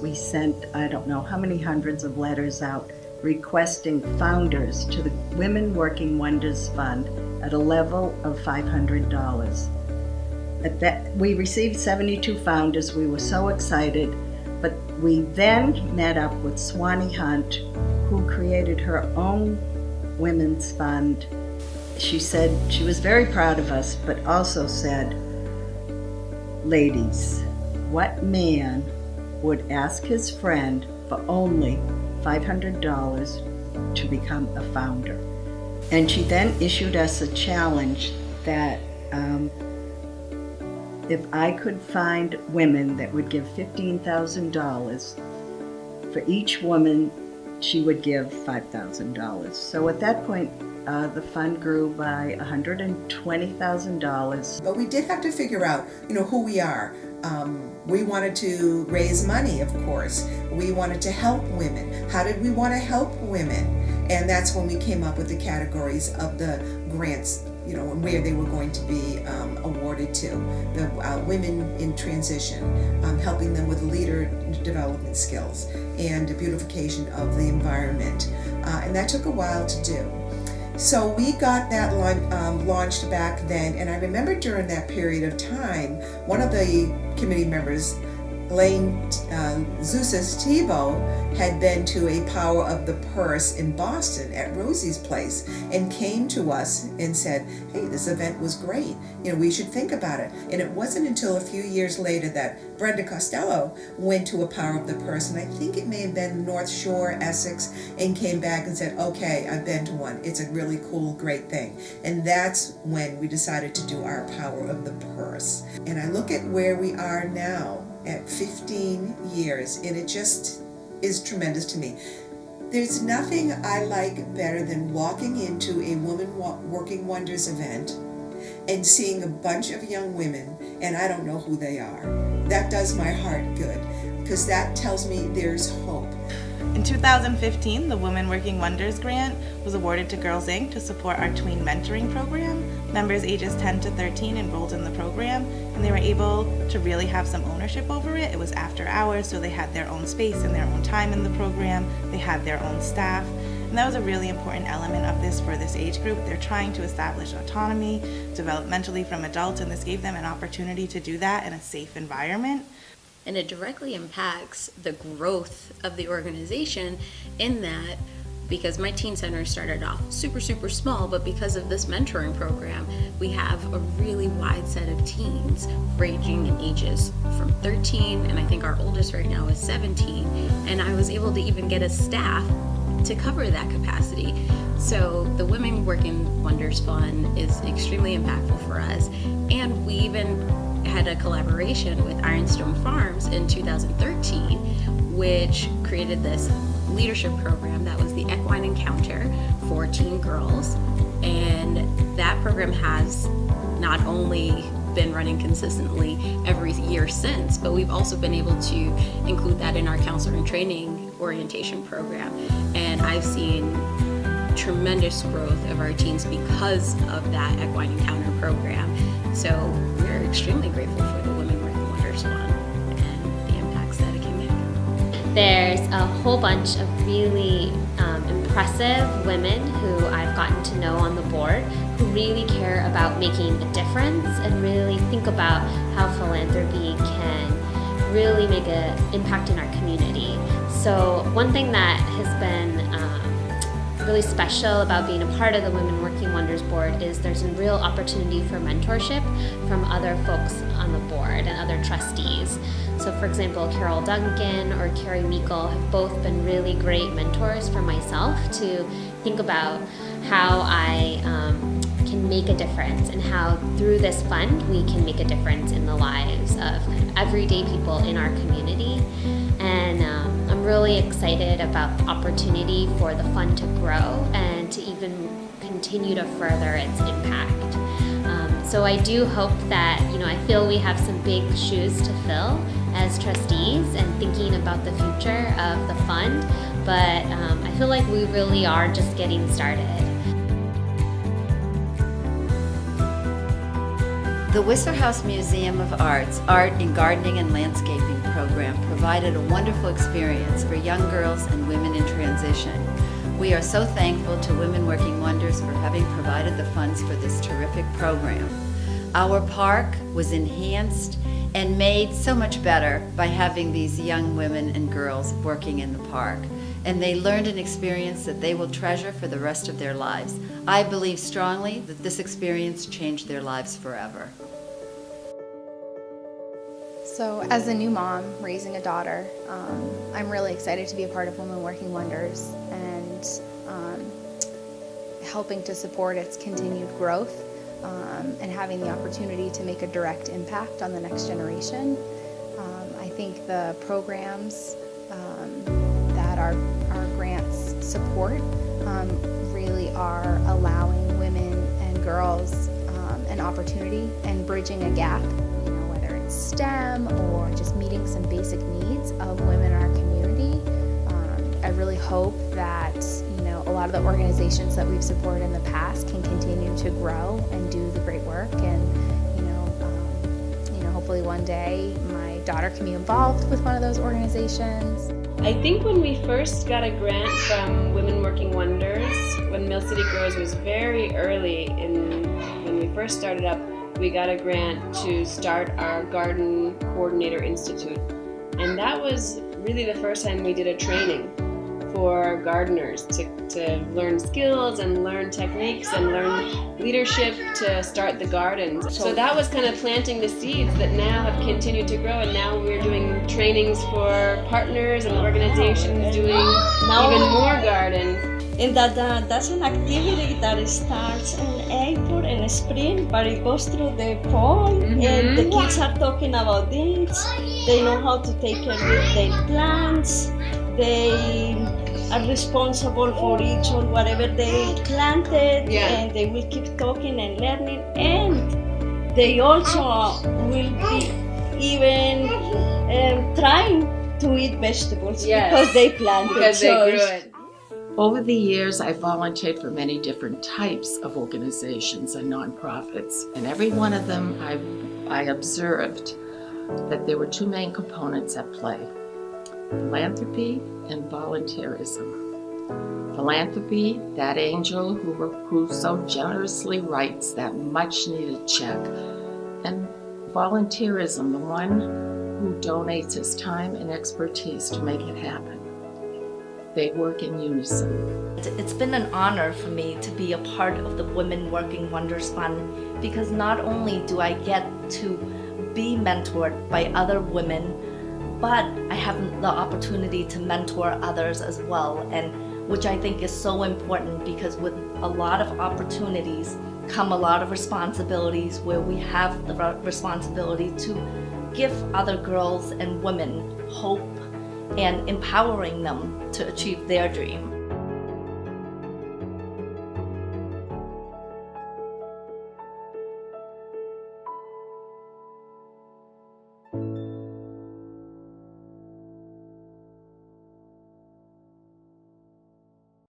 we sent, I don't know how many hundreds of letters out requesting founders to the Women Working Wonders Fund at a level of $500. At that, we received 72 founders. We were so excited, but we then met up with Swanee Hunt, who created her own women's fund. She said she was very proud of us, but also said, "Ladies, what man would ask his friend for only $500 to become a founder?" And she then issued us a challenge that if I could find women that would give $15,000, for each woman she would give $5,000. So at that point, the fund grew by $120,000. But we did have to figure out, who we are. We wanted to raise money, of course. We wanted to help women. How did we want to help women? And that's when we came up with the categories of the grants, and where they were going to be awarded to. The women in transition, helping them with leader development skills and beautification of the environment. And that took a while to do. So we got that launched back then, and I remember during that period of time, one of the committee members, Elaine Zeus's Tebow, had been to a Power of the Purse in Boston at Rosie's place and came to us and said, "Hey, this event was great. We should think about it." And it wasn't until a few years later that Brenda Costello went to a Power of the Purse, and I think it may have been North Shore, Essex, and came back and said, "Okay, I've been to one. It's a really cool, great thing." And that's when we decided to do our Power of the Purse. And I look at where we are now at 15 years, and it just is tremendous to me. There's nothing I like better than walking into a Women Working Wonders event and seeing a bunch of young women, and I don't know who they are. That does my heart good, because that tells me there's hope. In 2015, the Women Working Wonders grant was awarded to Girls Inc. to support our tween mentoring program. Members ages 10 to 13 enrolled in the program, and they were able to really have some ownership over it. It was after hours, so they had their own space and their own time in the program. They had their own staff, and that was a really important element of this for this age group. They're trying to establish autonomy developmentally from adults, and this gave them an opportunity to do that in a safe environment. And it directly impacts the growth of the organization in that, because my teen center started off super small, but because of this mentoring program, we have a really wide set of teens ranging in ages from 13, and I think our oldest right now is 17, and I was able to even get a staff to cover that capacity. So the Women Working Wonders Fund is extremely impactful for us, and we even had a collaboration with Ironstone Farms in 2013, which created this leadership program that was the Equine Encounter for teen girls. And that program has not only been running consistently every year since, but we've also been able to include that in our counselor and training orientation program. And I've seen tremendous growth of our teens because of that Equine Encounter program. So we're extremely grateful for the Women Working Wonders Fund and the impacts that it can make. There's a whole bunch of really impressive women who I've gotten to know on the board who really care about making a difference and really think about how philanthropy can really make an impact in our community. So one thing that has been really special about being a part of the Women Working Wonders board is there's a real opportunity for mentorship from other folks on the board and other trustees. So for example, Carol Duncan or Carrie Meikle have both been really great mentors for myself to think about how I can make a difference and how through this fund we can make a difference in the lives of kind of everyday people in our community. And I'm really excited about the opportunity for the fund to grow and to even continue to further its impact. So I do hope that, I feel we have some big shoes to fill as trustees and thinking about the future of the fund, but I feel like we really are just getting started. The Whistler House Museum of Art's Art in Gardening and Landscaping program provided a wonderful experience for young girls and women in transition. We are so thankful to Women Working Wonders for having provided the funds for this terrific program. Our park was enhanced and made so much better by having these young women and girls working in the park. And they learned an experience that they will treasure for the rest of their lives. I believe strongly that this experience changed their lives forever. So as a new mom raising a daughter, I'm really excited to be a part of Women Working Wonders and helping to support its continued growth and having the opportunity to make a direct impact on the next generation. I think the programs that our grants support really are allowing women and girls an opportunity and bridging a gap, whether it's STEM or just meeting some basic needs of women in our community. I really hope that a lot of the organizations that we've supported in the past can continue to grow and do the great work, and hopefully one day my daughter can be involved with one of those organizations. I think when we first got a grant from Women Working Wonders, when Mill City Grows was very early, when we first started up, we got a grant to start our Garden Coordinator Institute. And that was really the first time we did a training for gardeners to learn skills and learn techniques and learn leadership to start the gardens. So that was kind of planting the seeds that now have continued to grow, and now we're doing trainings for partners and organizations doing even more gardens. And that's an activity that starts in April and spring, but it goes through the fall, and the kids are talking about this. They know how to take care of their plants. They are responsible for each or whatever they planted, and they will keep talking and learning, and they also will be even trying to eat vegetables because they planted. Because they grew it. Over the years, I volunteered for many different types of organizations and nonprofits, and every one of them I observed that there were two main components at play: philanthropy and volunteerism. Philanthropy, that angel who so generously writes that much-needed check, and volunteerism, the one who donates his time and expertise to make it happen. They work in unison. It's been an honor for me to be a part of the Women Working Wonders Fund, because not only do I get to be mentored by other women, but I have the opportunity to mentor others as well, and which I think is so important, because with a lot of opportunities come a lot of responsibilities, where we have the responsibility to give other girls and women hope and empowering them to achieve their dream.